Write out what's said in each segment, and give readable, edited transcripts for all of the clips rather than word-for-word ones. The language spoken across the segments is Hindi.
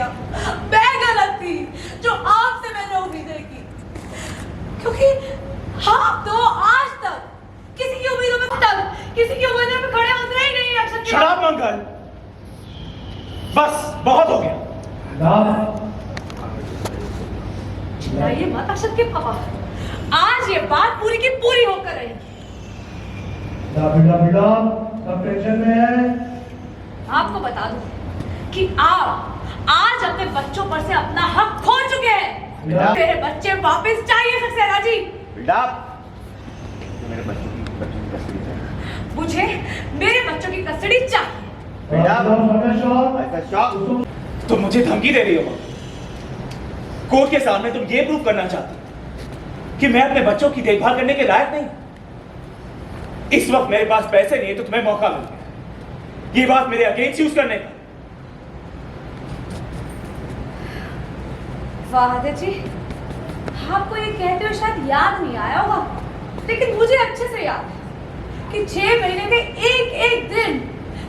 किया। मैं गलत थी जो आपसे मैंने उम्मीदें की, क्योंकि आप तो आज तक किसी की उम्मीदों में खड़े उतरे ही नहीं। अक्षत शराब मंगल, बस बहुत हो गया। चिल्लाइए मत अक्षत के पापा, आज ये बात पूरी की पूरी होकर रहेगी। बेटा सब टेंशन में है। आपको बता दूं कि आप आज अपने बच्चों पर से अपना हक खो चुके हैं। मेरे बच्चे वापस चाहिए सक्सेना जी। बेटा मेरे बच्चों की कस्टडी चाहिए। मुझे मेरे बच्चों की कस्टडी चाहिए। बेटा तुम मुझे धमकी दे रही हो। कोर्ट के सामने तुम ये प्रूव करना चाहती कि मैं अपने बच्चों की देखभाल करने के लायक नहीं। इस वक्त मेरे पास पैसे नहीं है तो तुम्हें मौका मिल गया ये बात मेरे अगेंस्ट यूज करने का। वाहदे जी, आपको ये कहते हुए शायद याद नहीं आया होगा, लेकिन मुझे अच्छे से याद है कि 6 महीने के एक एक दिन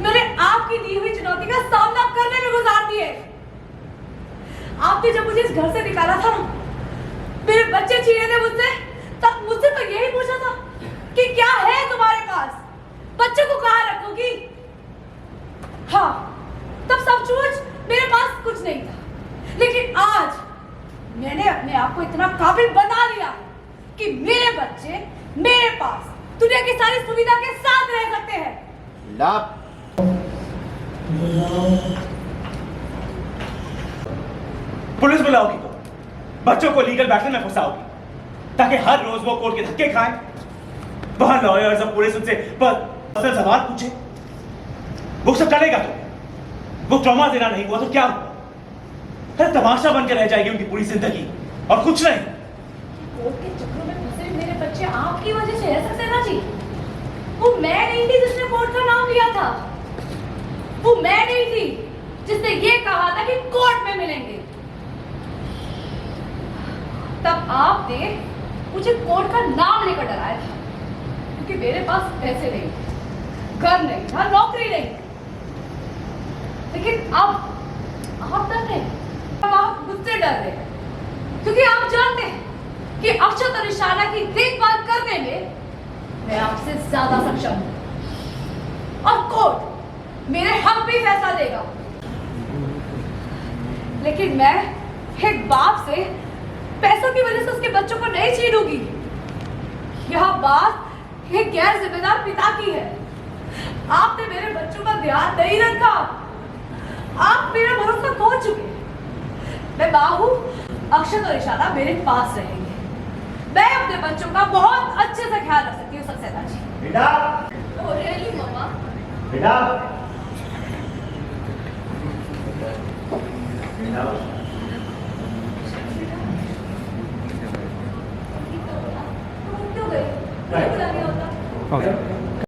मैंने आपकी दी हुई चुनौती का सामना करने में गुजार दिए। आपने जब मुझे इस घर से निकाला था, मेरे बच्चे छीने थे मुझसे, तब मुझसे तो यही पूछा था कि क्या है तुम्हारे पास, बच्चे को कहाँ रखोगी। हाँ, तब सचमुच मेरे पास कुछ नहीं था, लेकिन आज मैंने अपने आप को इतना काबिल बना लिया कि मेरे बच्चे मेरे पास दुनिया की सारी सुविधा के साथ रह सकते हैं। पुलिस बुलाओगी तो बच्चों को लीगल बैटल में फंसाओगी ताकि हर रोज वो कोर्ट के धक्के खाएं, वहां लॉयर्स और पुलिस उनसे पर्सनल सवाल पूछे। वो सब चलेगा तो वो ट्रॉमा देना नहीं हुआ तो क्या हुआ? अरे तमाशा बनकर रह जाएगी उनकी पूरी जिंदगी और कुछ नहीं। कोर्ट के चक्रों में फंसे मेरे बच्चे आपकी वजह से रह सकते ना जी। वो मैं नहीं थी जिसने कोर्ट का नाम लिया था, वो मैं नहीं थी जिसने ये कहा था कि कोर्ट में मिलेंगे। तब आपने मुझे कोर्ट का नाम लेकर डराया था, क्योंकि मेरे पास पैसे नहीं, घर नहीं था, नौकरी नहीं। लेकिन अब आप डर रहे हैं, अब आप मुझसे डर रहे हैं, क्योंकि आप जानते हैं कि अक्षत और इशाना की देखभाल करने में मैं आपसे ज्यादा सक्षम हूं और कोर्ट मेरे हक भी फैसला देगा। लेकिन मैं एक बाप से पैसों की वजह से उसके बच्चों को नहीं छीनूंगी। यह बात एक गैर जिम्मेदार पिता की है। आपने मेरे बच्चों का ध्यान नहीं रखा, आप मेरा भरोसा खो चुके। मैं मां हूं, अक्षत और इशाना मेरे पास रहेंगे। मैं अपने बच्चों का बहुत अच्छे से ख्याल रख सकती हूँ सक्सेना जी। बेटा ओ रियली मम्मा? बेटा क्यों गए? बुला लिया होता।